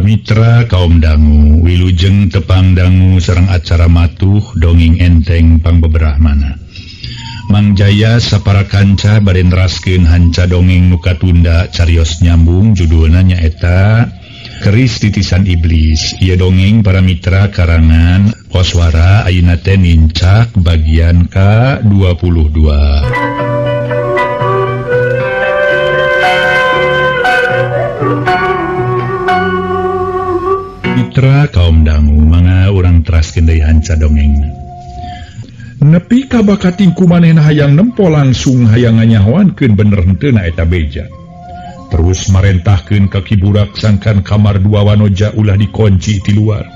Mitra kaum dangu wilujeng tepang dangu sareng acara matuh dongeng enteng pangbeberahmana Mang Jaya sapara kanca barendraskeun hanca dongeng nuka tunda carios nyambung judulna nyaeta Keris Titisan Iblis. Ieu dongeng para mitra karangan Koswara ayeuna teh nincak bagian ka-22. Mitra kaum dangu manga urang teraskeun deui hanca dongengna. Nepi ka bakating kumanehna hayang nempo langsung hayang nganyahoankeun bener henteu na eta beja. Terus marentahkeun ka kiburak sangkan kamar dua wanoja ulah dikunci ti luar.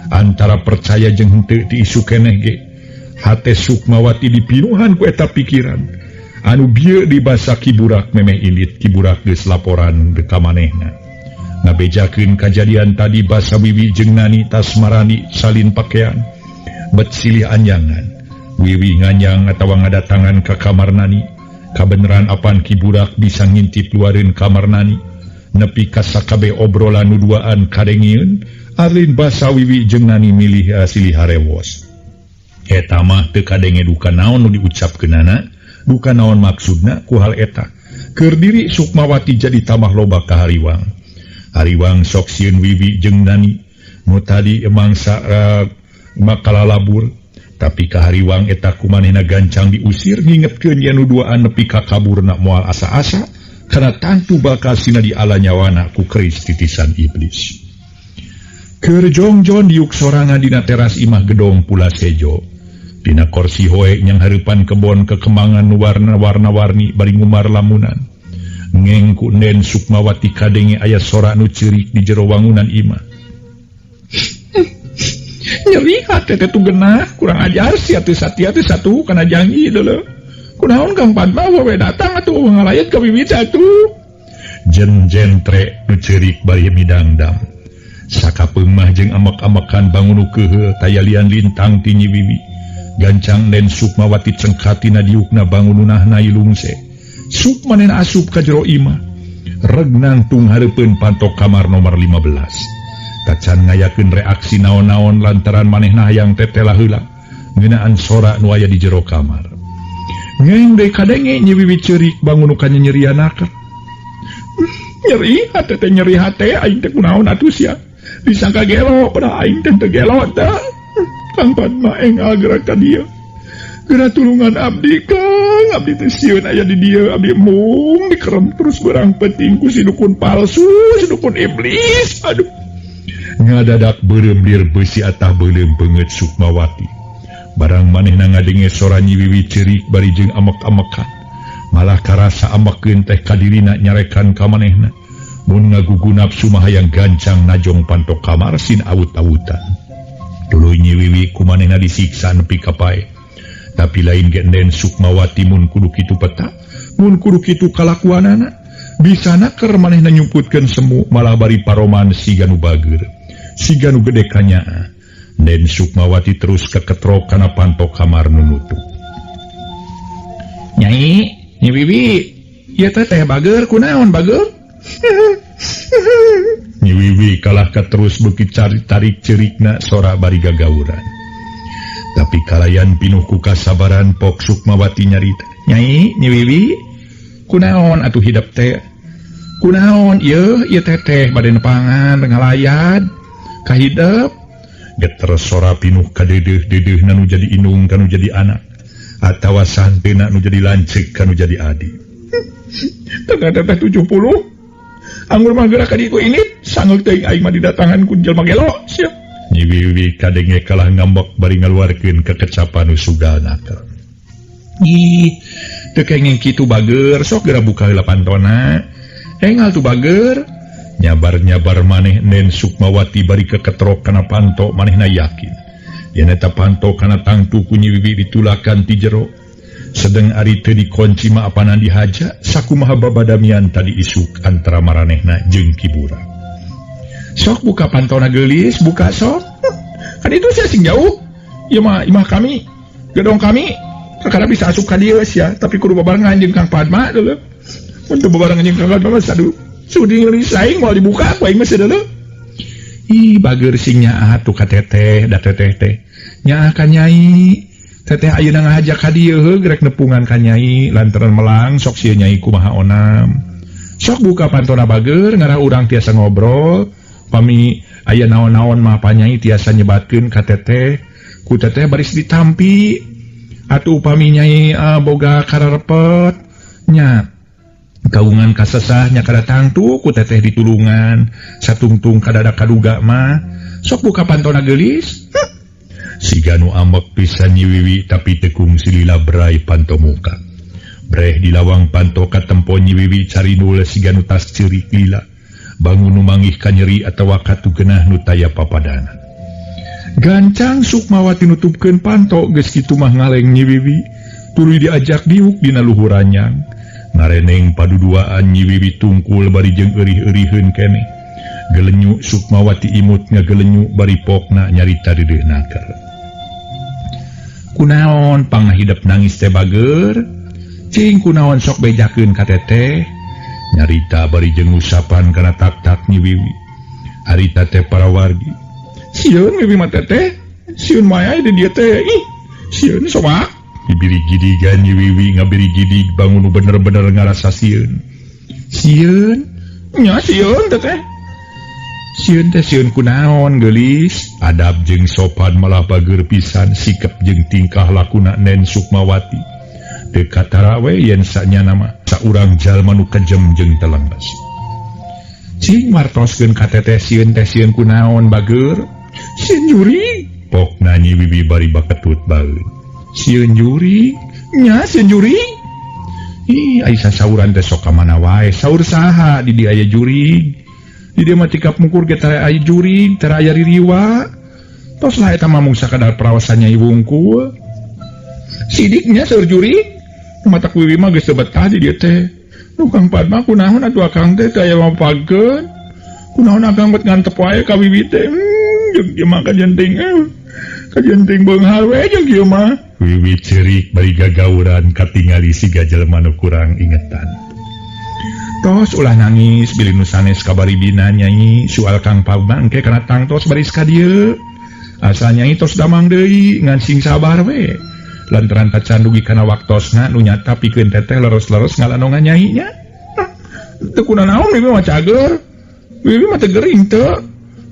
Antara percaya jeung henteu ti isu keneh ge, hate Sukmawati dipinuhan ku eta pikiran. Anu bieu dibasa kiburak memeh ilit kiburak geus laporan ka manehna. Ngabejakeun kajadian tadi basa Wiwi jeung Nani tasmarani salin pakaian bet silih anyangan. Wiwi nganyang atawa ngadatangan ka kamar Nani. Kabeneran apan kiburak bisa ngintip luarin kamar Nani. Nepi ka sakabe obrolan nu duaan kadengieun alin basa Wiwi jeung Nani milih silih harewos. Eta mah teu kadenge duka naon nu diucapkeunana, duka naon maksudna ku hal eta. Keur diri Sukmawati jadi tambah loba ka hariwang. Hariwang sok sieun Wiwi jeung Nani nu tadi mangsa makala labur, tapi ka hariwang eta kumanehna gancang diusir ngingetkeun yen nu duaan nepi ka kaburna moal asa-asa kana tantu bakal sina diala nyawana ku keris titisan iblis. Keur jongjon diuk sorangan dina teras imah gedong Pula Sejo. Dina kursi hoe nyang hareupan kebon kekembangan nu warna-warni bari ngumar lamunan. Ngengku Nen Sukmawati kadenge aya sora nu ceurik di jero wangunan imah. Nyeri hate teh genah, kurang ajar sia teu satia teh satu kana janji deuleu. Kunaon Kang Padma we datang atuh ngalayat ka Wiwi atuh. Jen jentre nu ceurik bari midangdam. Sakapeung mah jeung amek-amekan bangun keheul tayalian lintang ti Nyi Wiwi. Gancang Nen Sukmawati cengkatina diukna bangununahna ilungse. Sup manehna asup ka jero imah. Regnang tung hareupeun pantok kamar nomor 15. Tacan ngayakeun reaksi naon-naon lantaran manehna hayang tetela heula ngeunaan sora nu aya di jero kamar. Ngeng deui kadenge Nyi Wiwi ceurik bangun ka nyerianakeun. Nyeri hate teh nyeri hate aing teh kunaon atuh sia. Disangka gelo padahal aing teh teu gelo teh. Kang Padma enggal gerak ka dieu. Geura tulungan abdi Kang, abdi teh sieun aya di dieu, abdi mung dikerem terus berang penting ku si dukun palsu, si dukun iblis. Aduh. Ngadadak beureum beusi atah beuleum beungeut Sukmawati. Barang manehna ngadenge sora Nyi Wiwi ceurik bari jeung amek-amekan. Malah karasa amekeun teh kadirina nyarekan ka manehna. Mun ngagugu nafsu mah hayang gancang najong pantok kamar sin awut-awutan. Tuluy Nyi Wiwi kumanehna disiksa nepi ka pae. Tapi lain ge Nen Sukmawati mun kudu kitu peta, mun kudu kitu kalakuanana, bisana keur manehna nyumputkeun semu malah bari paroman siga nu bager, siga nu gede kanyaa. Nen Sukmawati terus keketrok kana pantok kamar nu nutup. Nyai, Nyi Wiwi, ieu teh bager kunaon bager? Nyi Wiwi kalah terus beuki tarik ceurikna sora bari gagawuran. Tapi kalayan pinuh ku kasabaran pok Sukmawati nyarita. Nyai, Nyi Wiwi, kunaon atuh hidap teh? Kunaon ieu teh bade nepangan ngalayad ka hidep. Geter sora pinuh ka deudeuh-deudeuhna nu jadi indung kanu jadi anak atawa santena nu jadi lanceuk kanu jadi adi. Tengah teh 70. Anggur mah geura ka ditu ini sangeul teuing aing mah didatangan ku jelema gelo sia. Nyi Wiwi kadenge kalah ngambek bari ngaluarkeun kekecapan nu sugalna. Ih, teu kenging kitu bager, sok geura buka heula pantona. Enggal tuh bager. Nyabar-nyabar maneh Nen Sukmawati bari keketrok kana panto manehna yakin. Yen eta panto kana tangtu ku Nyi Wiwi ditulakan ti jero. Sedeng ari teu dikunci mah apana dihaja, sakumaha babadamian tadi isuk antara maranehna jeung kiburak. Sok buka pantona geulis, buka sok. Kan itu sia sing jauh. Ieu mah imah kami, gedong kami. Kakara bisa asup ka dieu sia, tapi kudu babarengan jeung Kang Padma deuleu. Mun teu babarengan jeung Kang Padma mah sadu sudi ngeulis aing moal dibuka ku aing mah deuleu. bager singnya tuh kateteh da teteh teh nya ka nyai teteh ayeuna ngajak ka dieu grek nepungan ka nyai lantaran melang sok sieu nyai kumaha onam sok buka pantona bager ngarah urang tiasa ngobrol pami aya naon-naon mah panyai tiasa nyebatkeun ka teteh ku teteh baris ditampi atuh upami nyai boga kararepet nya kaungan kasesah nya kada tangtu ku teteh ditulungan satungtung kadada kaduga mah sok buka pantona geulis siga nu ambek pisan Nyi Wiwi tapi tekung silila berai panto muka breh di lawang panto katempo Nyi Wiwi cari nula siga nu tas ceurik lila bangun nu manggih ka nyeri atawa katugenah nu taya papadana gancang Sukmawati nutupkeun panto geus kitu mah ngaleng Nyi Wiwi tuluy diajak diuk dina luhuranyang ngareneng paduduaan Nyi Wiwi tungkul bari jeung eurih-euriheun keneh gelenyu Sukmawati imut ngagelenyu bari pokna nyarita dedeuna keur kunaon panghidep nangis teh bager cing kunaon sok bejakeun ka teteh nyarita bari jeung usapan kana tak-tak Nyi Wiwi harita teh parawargi sieun Wiwi mah teteh sieun mah aya di dieu teh ih sieun sobak dibiri gidigan Nyi Wiwi ngabiri gidig bangun bener-bener ngarasa sieun nya sieun teteh sieun teh sieun kunaon geulis adab jeung sopan malah bager pisan sikap jeung tingkah lakuna Nen Sukmawati teu katara we yen sanyana mah saurang jalma nu kejem jeung telenggas cing martoskeun ka teteh sieun kunaon bager sieun juri pokna Nyi Wiwi bari baketut baeun sieun juri nya sieun juri ih ai sasauran teh sok ka mana wae saur saha di dieu aya juri di dia mah tikap mukur ge tara aya juri tara aya ririwa tos lah eta mah mung sakadar praosan Nyai Wungkul sidiknya saur juri mata Wiwi mah geus teu betah di dieu teh nu Kang Padma kunaon atuh akang teh aya mapageun kunaon akang bet ngantep wae ka Wiwi teh jeung ieu mah kajenting beunghar we jeung ieu mah Wiwi ceurik bari gagauran katingali siga jelema nu kurang ingetan tos ulah nangis bilih nu sanes kabaribina Nyai soal Kang Padma engke kana tangtos baris ka dieu asal Nyai tos damang deui ngan sing sabar we lantaran tacandugi kana waktosna nu nyata pikeun teteh leres-leres ngalanongan Nyai nya teu kunaon Wiwi mah cager Wiwi mah teu gering teu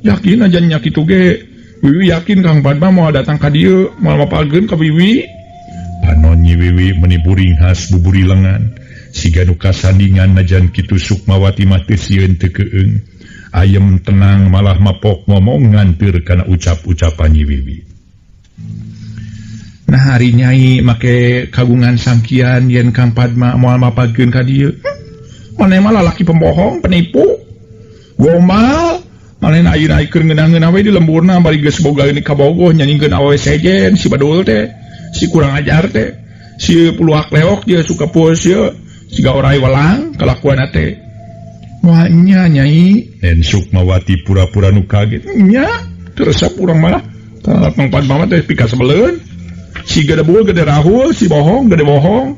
yakin aja nya kitu ge Wiwi yakin Kang Padma mau datang ka dieu moal mapageun ka Wiwi panon Nyi Wiwi meuni buring has buburi lengan siga nu kasandingan najan kitu Sukmawati mah teu sieun teu keueung ayem tenang malah mapok ngomong nganteur kana ucap-ucapan Nyi Wiwi nah hari Nyai make kagungan sangkian yen Kang Padma moal mapageun ka dieu maneh mah lalaki pembohong penipu gomal maneh ayeuna keur ngeunah-ngeunah we di lemburna bari geus boga ini kabogoh nyanyingkeun awewe sejen si badul teh si kurang ajar teh si puluak leok dia suka puas ye siga orai walang kelakuan teh moal nya Nyai Nen Sukmawati pura-pura nu kaget nya teresep urang mah Kang Padma mah teh pika sebeleun si gede buul gede rahul si bohong gede bohong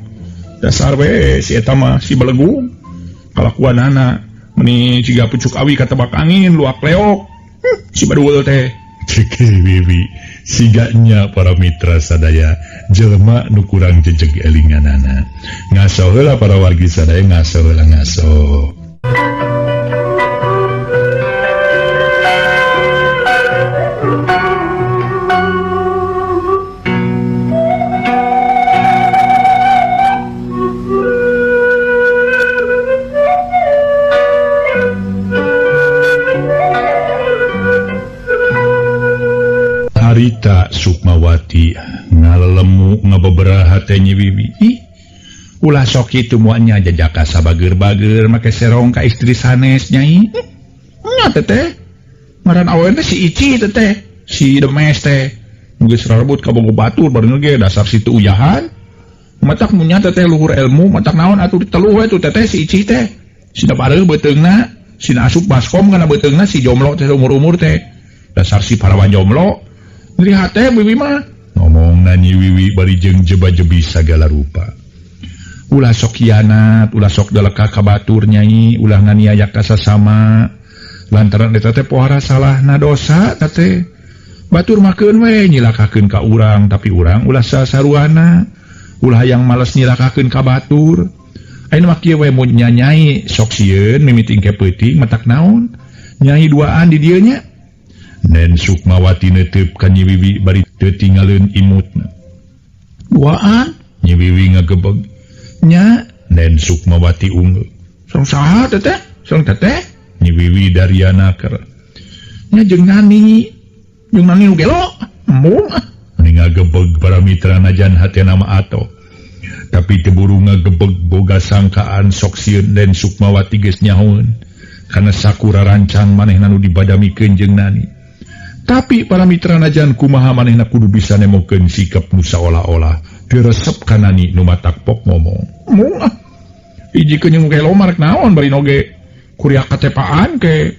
dasar we si eta mah si belegu kalakuanana meni siga pucuk awi katebak angin luak leok si badul teh cek Wiwi siganya para mitra sadaya jelema nu kurang jejeg elinganana ngaso heula para wargi sadaya ngaso heula ngaso harita Sukmawati ngalelemu ngabeberaha teh Nyi Wiwi ulah sok kitu moalnya jajaka sabager-bager make serong ka istri sanes Nyai nya teteh ngaran awewe teh si Ici teteh si Demes teh geus rarebut ka bogo batur baru ge dasar situ uyahan matak munya teteh luhur ilmu matak naon atuh diteluh we tuh teteh si Ici teh sina bareu beuteungna sina asup baskom kana beuteungna si jomblo teh umur-umur teh dasar si parawan jomblo lihat teh Wiwi mah ngomong Nyi Wiwi bari jeung jeba-jebi sagala rupa ulah sok kianat ulah sok deleka ka batur Nyai ulah nganiaya ka sasama lantaran eta teh pohara salah na dosa teh batur makeun we nyilakakeun ka urang tapi urang ulah sasaruana ulah yang males nyilakakeun ka batur ayeuna mah kieu we mun nyai sok sieun mimiting ke peuting matak naon nyai duaan di dieu nya Nen Sukmawati neuteup ka Nyi Wiwi bari teu tinggalkeun imutna duaan Nyi Wiwi ngagebeg nya Nen Sukmawati unggul song saha teteh song teteh Nyi Wiwi Daryana keur nya jeung nani nu gelo embung ani ngagebeg para mitra najan hatena mah ato tapi teu buru ngagebeg boga sangkaan sok sieun Den Sukmawati geus nyahoeun kana sakura rancang manehna nu dibadamikeun jeung nani tapi para mitra najan kumaha manehna kudu bisa nemokeun sikap nu saolah-olah teu resep ka nani nu matak pok ngomong embung hijikeun jeung gelo marek naon bari noge kuriak katepaan ke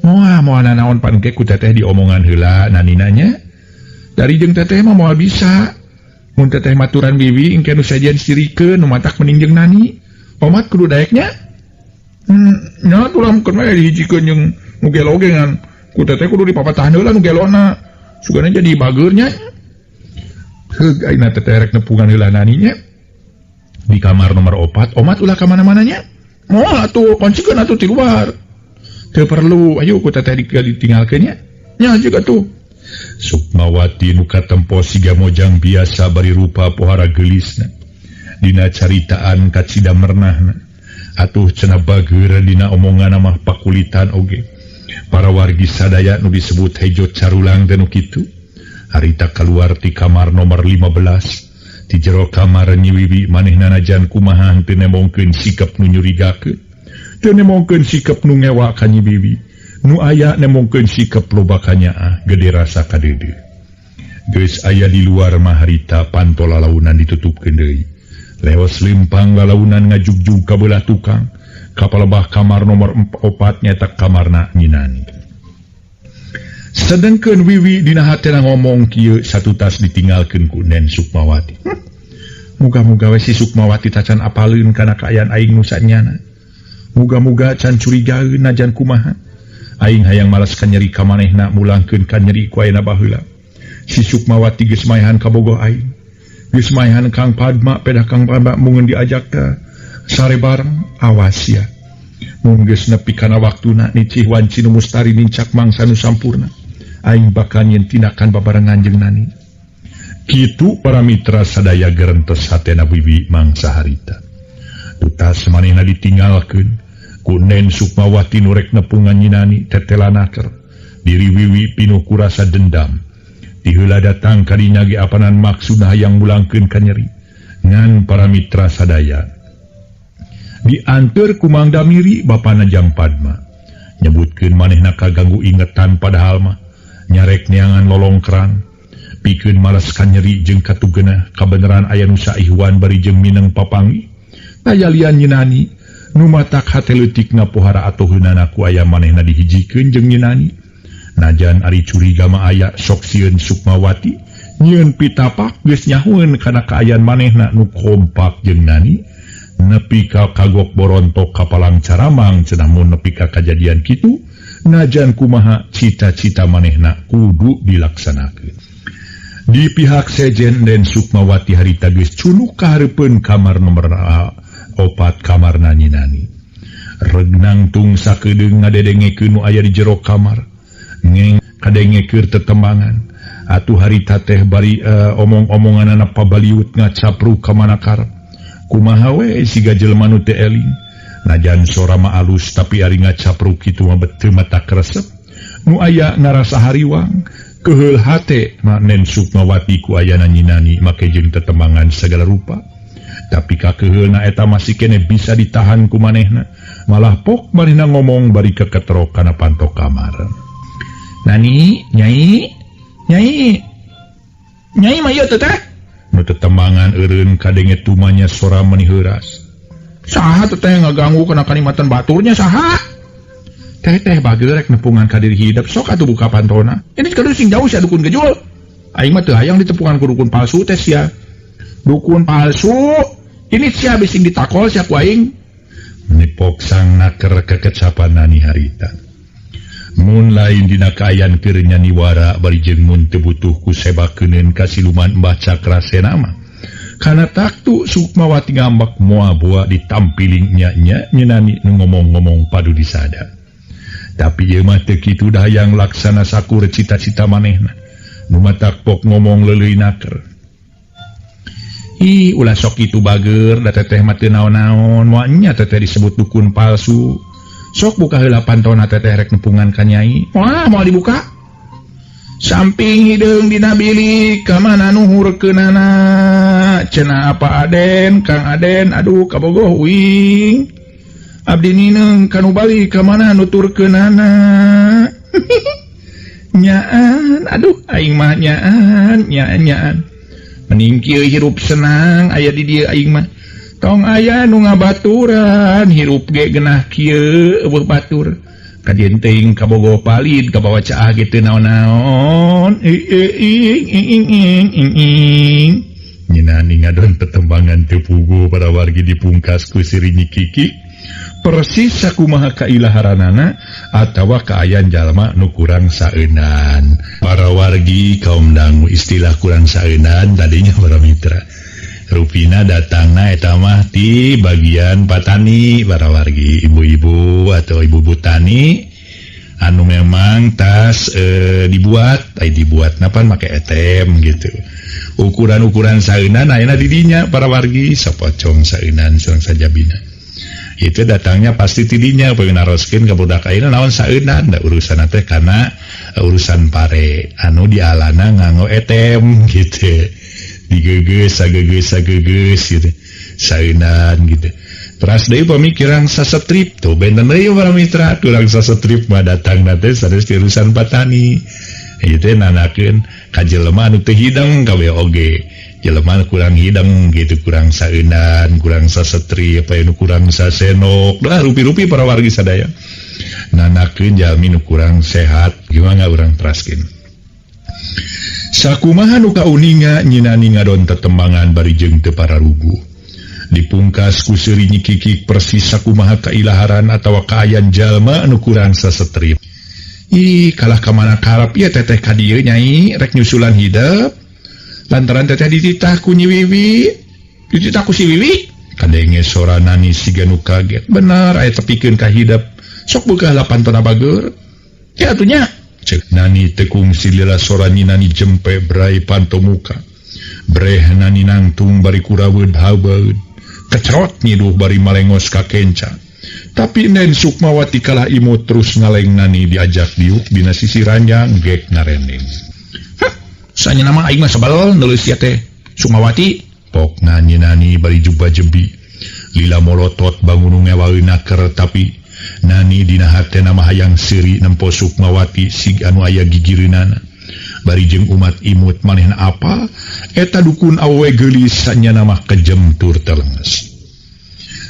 moal naon pan ke ku teteh diomongan heula nani nanya dari jeung teteh mah moal bisa mun teteh maturan bibi engke nu sajian sirikeun nu matak mending jeung nani omat kudu daeknya nya tulamkeun we dihijikeun jeung nu gelo gengan ku teteh kudu dipapatahan heula nu gelona sugana jadi bageurnya heug ayeuna teteh rek nepungan heula naninya di kamar nomor 4 omat ulah ka mana-mananya moal atuh koncikeun atuh ti luar teu perlu ayo ku teteh ditinggalkeunnya nya juga tuh Sukmawati nu katempo siga mojang biasa bari rupa pohara geulisna dina caritaan kacida mernahna atuh cenah bageur dina omongan mah pakulitan oge para wargi sadaya nu disebut hejo carulang teh nu kitu harita kaluar ti kamar nomor 15 di jero kamar Nyi Wiwi manehna najan kumaha teu nemongkeun sikap nu nyurigakeun teu nemongkeun sikap nu ngewa ka Nyi Wiwi nu aya nemongkeun sikap loba ka nyaah gede rasa kadede geus aya di luar mah harita panto lalaunan ditutupkeun deui leos lempang lalaunan ngajugjug ka beulah tukang ka palebah kamar nomor 4 nyaeta kamarna Nyi Nani sedengkeun Wiwi dina hatena ngomong kieu satu tas ditinggalkeun ku Nen Sukmawati muga-muga we si Sukmawati tacan apaleun kana kaayaan aing nu sanyana muga-muga can curigaeun najan kumaha aing hayang malas ka nyeri ka manehna mulangkeun ka nyeri ku ayeuna baheula si Sukmawati geus maehan ka bogoh aing geus maehan Kang Padma pedah Kang Padma mungeun diajak ka sare bareng awas ya mun geus nepi kana waktuna nicih wanci nu mustari nincak mangsa nu sampurna aing bakal nyen tindakan babarengan jeung nani kitu para mitra sadaya gerentes hatena Wiwi mangsa harita tutas manehna ditinggalkeun ku Nen Sukmawati nu rek nepungan Nyi Nani tetelanaker diri Wiwi pinuh ku rasa dendam ti heula datang ka dinya ge apanan maksudna hayang mulangkeun ka nyeri ngan para mitra sadaya dianteur ku Mang Damiri bapana Jang Padma nyebutkeun manehna kaganggu ingetan padahal mah nyarek neangan lolongkrang pikeun malas ka nyeri jeung katugeuna kabeneran aya nu saihwan bari jeung mineng papangi tayalian Nyi Nani nu matak hate leutikna pohara atoheunana ku aya manehna dihijikeun jeung Nyi Nani najan ari curiga mah aya sok sieun Sukmawati nyieun pitapak geus nyahoeun kana kaayaan manehna nu kompak jeung Nani nepi ka kagok borontok kapalang caramang cenah mun nepi ka kajadian kitu najan kumaha cita-cita manehna kudu dilaksanakeun di pihak sejen Den Sukmawati harita geus culuk ka hareupeun kamar nomor 4 kamarna Nyi Nani regnang tung sakedeung ngadedengekeun nu aya di jero kamar ngeng kadengekeur tetembangan atuh harita teh bari omong-omonganna pabaliut ngacapru ka manakar kumaha we siga jelema nu teu eling najan sora mah alus tapi ari ngacapru kitu mah teu mata kresep nu aya ngarasa hariwang keheul hate Nen Sukmawati ku ayana Nyi Nani make jeung tetembangan segala rupa tapi ka keheulna eta masih kene bisa ditahan ku manehna malah pok manehna ngomong bari keketrok kana panto kamar Nani nyai mah ieu teh nu tetembangan eureun kadenge tumanya sora meni heuras saha teteh ngaganggu kana kalimatan baturnya saha teteh bageur rek nepungan ka diri hidep sok atuh buka pantona ini kudu sing jauh sia dukun gejul aing mah teu hayang ditepungan ku dukun palsu teh sia dukun palsu ini sia bising ditakol sia ku aing nipok sang naker kekecapan Nani harita Mun lain dina kayan keur nyaniwara bari jeung mun teu butuh ku sebakeun kasiluman Mbah Cakrasena mah. Kana taktu Sukmawati ngambek moal boa ditampiling nya nyeunani nu ngomong-ngomong padu disada. Tapi ieu mah teu kitu dah hayang laksana sakur cita-cita manehna. Nu matak pok ngomong leuleuinaker. Ulah sok itu bager da teteh mah teu naon-naon, moal nya teteh disebut dukun palsu. Sok buka heula pantona teteh rek nempungan ka nyai. Wah, moal dibuka. Samping hideung dina bilik ka mana nuhurkeunana cenah apa Aden Kang Aden aduh kabogoh uing abdi nineung kanu bali ka mana nuturkeunana nyaan aduh aing mah nyaan mending kieu hirup senang aya di dieu aing mah tong aya nu ngabaturan hirup ge geunah kieu eueuh batur kadieu teuing kabogoh palid ka bawa caah ge teu naon-naon nyeunani ngadon tetembangan teu puguh para wargi dipungkas ku Sri Nyi Kiki persis sakumaha kailaharanana atawa kaayan jalma nu kurang saeunan. Para wargi kaum dangu istilah kurang saeunan tadinya para mitra rupina datangna eta mah ti bagian patani para wargi ibu-ibu atau ibu-ibu tani anu memang tas dibuat napan make etem gitu ukuran-ukuran saeunan ayeuna di dinya para wargi sapocong saeunan sureng sajabina itu datangnya pasti ti dinya pengen naroskeun ka budak ayeuna naon saeunan da urusan teh kana urusan pare anu dialana nganggo etem gitu digeges gitu saeunan gitu teras deui pamikiran sasetrip tuh benten deui para mitra urang sasetrip mah datangna teh sanes ti urusan patani ieu teh nanakeun ka jelema anu teu hidang gawe oge jelema kurang hidang gitu kurang saeunan kurang sasetrip aya nu kurang sasenok dah rupi-rupi para wargi sadaya nanakeun jalmi nu kurang sehat gimana urang teraskeun. Sakumaha nu kauninga nyeunani ngadon tetembangan bari jeung teu pararugu. Dipungkas ku Sri Nyi Kiki persis sakumaha kailaharan atawa kaayan jalma anu kurang sasetrip. Kalah ka mana karep ieu teteh ka dieu nyai rek nyusulan hidup. Lantaran teteh dititah ku Nyi Wiwi. Dititah ku si Wiwi. Kadenge sora nani siga nu kaget. Bener aya tepikeun ka hidup. Sok buka pantona bager. Ya atunya cek nani tekung silila sora nani jempe brai panto muka breh nani nangtung bari kuraweud habeud kecerot nyiduh bari malengos ka kenca tapi nen Sukmawati kalah imut terus ngaleng nani diajak diuk dina sisi ranjang gek ngarending sanya nama aing mah sabal nulis ya teh Sukmawati pok nani bari jubah jebi lila molotot bangun ngewaeunaker tapi nani dina hatena mah hayang seuri nempo Sukmawati sig anu aya gigireunana bari jeung umat imut manehna apa eta dukun awewe geulis sanyana mah kejem tur telenges.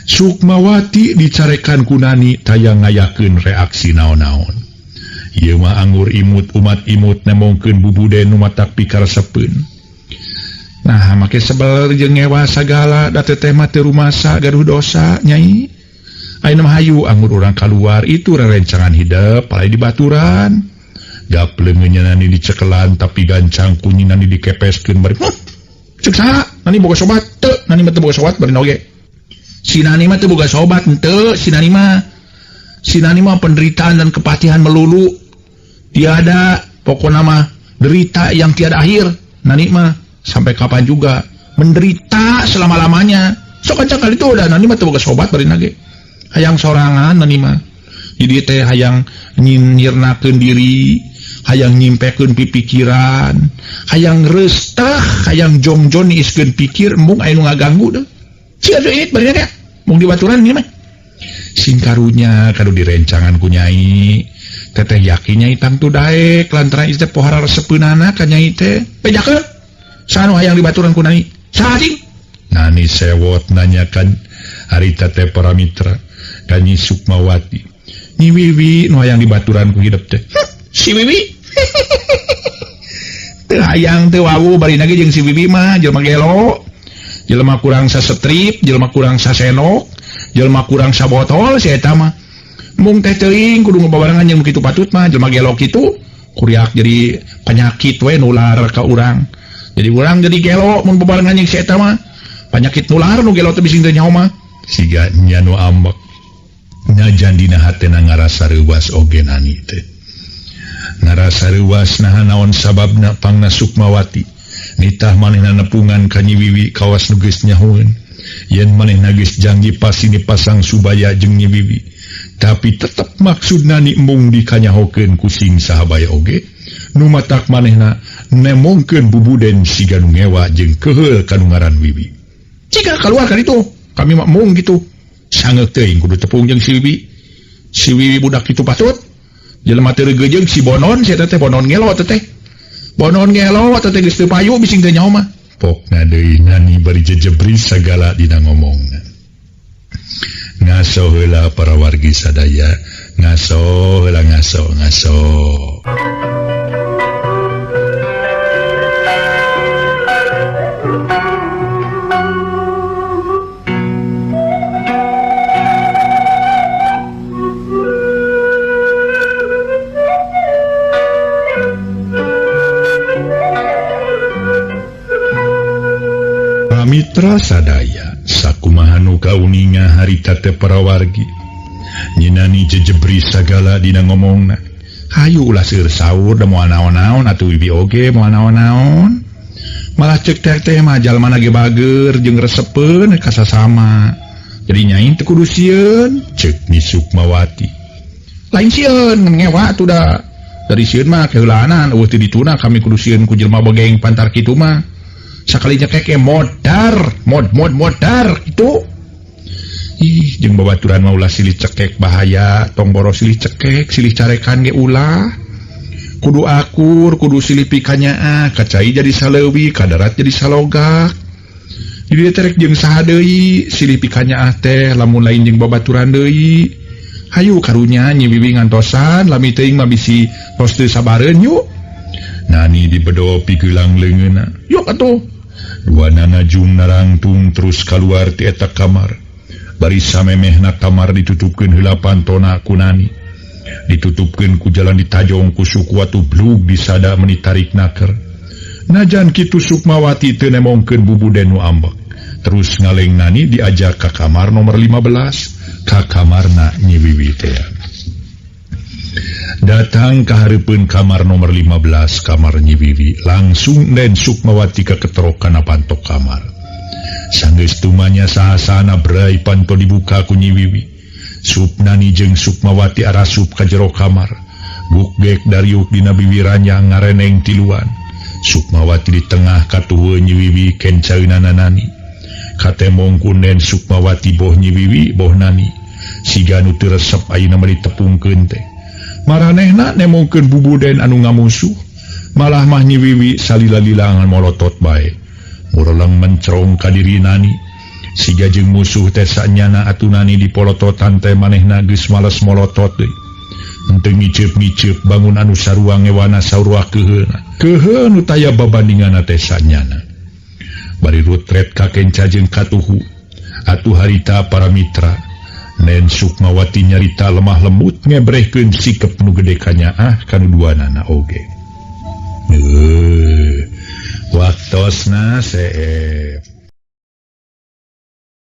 Sukmawati dicarekan ku nani tayang ngayakeun reaksi naon-naon ieu mah anggur imut umat imut nemongkeun bubuden nu matak pikaresepeun nah make sebel jeung ngewa sagala da teteh mah teu rumasa gaduh dosa nyai. Ayeuna mah hayu anggur urang kaluar itu rerencangan hidup palai di baturan. Gapleng nyeunani dicekelan tapi gancang kunyinani dikepeskeun bari. Ceuk saha? Nani boga sobat? Teu, nani mah teu boga sobat bari oge. Si nani mah teu boga sobat henteu, si nani mah penderitaan dan kepatihan melulu. Tiada pokona mah derita yang tiada akhir. Nani mah sampai kapan juga menderita selama-lamanya. Sok ancang kali itu udah nani mah teu boga sobat bari nage. Hayang sorangan nani mah jadi teh hayang nyirnakeun diri hayang nyimpekeun pipikiran hayang reustah hayang jongjon niiskeun pikir embung aya nu ngaganggu deh sia deui bari nya mung di baturan ieu mah sing karunya kadu direncangan ku nyai teteh yakin nyai tangtu daek lantaran ieu teh pohara resepeunana ka nyai teh bejakeun saha nu hayang di baturan ku nani saha cing nani sewot nanyakan harita teh para mitra ka Nyi Sukmawati Nyi Wiwi nu hayang dibaturan ku hidup teh si Wiwi teu hayang teu wawu bari nage jeung si Wiwi mah jelema gelo jelema kurang sasetrip jelema kurang sasenok jelema kurang sabotol si eta mah mung teh teuing kudu ngababarengan yang begitu patut mah jelema gelok itu kuriak jadi penyakit we nular ka urang. Jadi urang jadi gelok mun babarengan jeung si eta mah penyakit nular nu gelok teh bising teu nyaho mah. Siga nya nu ambek. Najan dina hatena ngarasa reuwas oge nani teh. Ngarasa reuwas naha naon sababna pangna Sukmawati. Nitah manehna nepungan ka Nyi Wiwi kawas nu geus nyahoeun. Yen manehna geus janji pasti dipasang Subaya jeung Nyi Wiwi. Tapi tetep maksudna ni mung dikanyahokeun ku sing sahabaya oge. Nu matak manehna nemongkeun bubuden siga nu ngewa jeung keheul ka nu ngaran Wiwi. Jika keluar kan itu, kami mak mung gitu. Sangeuk teuing kudu tepung jeung si Wiwi. Si Wiwi budak itu patut. Jelema teu reugeuh si Bonon, si eta teh Bonon ngelo teh. Bonon ngelo teh geus teu payu bising teu nyaho mah. Pokna deui nani bari jejebris sagala dina ngomongna. Ngaso heula para wargi sadaya, ngaso heula ngaso. Mitra sadaya sakumaha nu kauninga harita teh para wargi nyinani jejebri sagala dina ngomongna. Hayu ulah seueur saur da moal naon-naon atuh Wiwi oge moal naon-naon. Malah cek teh mah jalmana ge bager jeung resepeun ka sasama. Jadi nyain teu kudu sieun ceuk Nyi Sukmawati. Lain sieun ngewa atuh da. Dari sieun mah keheulanan eueuh teu dituna kami kudu sieun ku jelema bageng pantar kitu mah. Sakalinya keke modar itu jeung babaturan mah ulah silih cekek bahaya tong boros silih cekek silih carekan ge ulah kudu akur kudu silih pikanyaa kacai jadi saleuwi kadarat jadi salogak jadi terek jeung saha deui silih pikanyaa teh lamun lain jeung babaturan deui hayu karunya Nyi Wiwi ngantosan lami teuing mah bisi tos teu sabareun yuk. Nani dibedo pikelang leungeunna. Yok atuh. Dua nanajung narangtung terus keluar ti eta kamar. Bari samemehna kamar ditutupkeun heula pantona ku Nani. Ditutupkeun ku jalan ditajong ku suku atuh blug disada meuni tarik naker. Najan kitu Sukmawati teu nemongkeun bubuden nu ambek. Terus ngaleng Nani diajak ka kamar nomor 15, ka kamarna Nyi Wiwi teh. Datang ka hareupeun kamar nomor 15 kamar Nyi Wiwi langsung den Sukmawati ka keterokan pantok kamar. Sanggeus tumanya sahasana berai panto dibuka ku Nyi Wiwi. Supnani jeung Sukmawati arasup ka jero kamar. Gukgek dariuk dina bibiranya ngareneng tiluan. Sukmawati di tengah katuheuh Nyi Wiwi kencaeunana Nani. Katemong kunden Sukmawati boh Nyi Wiwi boh Nani. Siga nu teu resep ayeuna mah ditepungkeun teh. Maranehna nemongkeun bubuden anu ngamusuh. Malah mah Nyi Wiwi salila-lilangan molotot bae. Mureleng mencrong ka diri Nani. Siga jeung musuh teh sanyana atuh Nani dipolototan teh manehna geus males molotot deui. Henteu ngiceup-ngiceup bangun anu sarua ngewana saurua keuheuna. Keuheu nu taya babandinganna teh sanyana. Bari rutret ka kenca jeung katuhu. Atuh harita para mitra. Nen Sukmawati nyarita lemah lembut ngebrehkeun sikep nu gede kanyaah kanu duanana oge. Waktosna see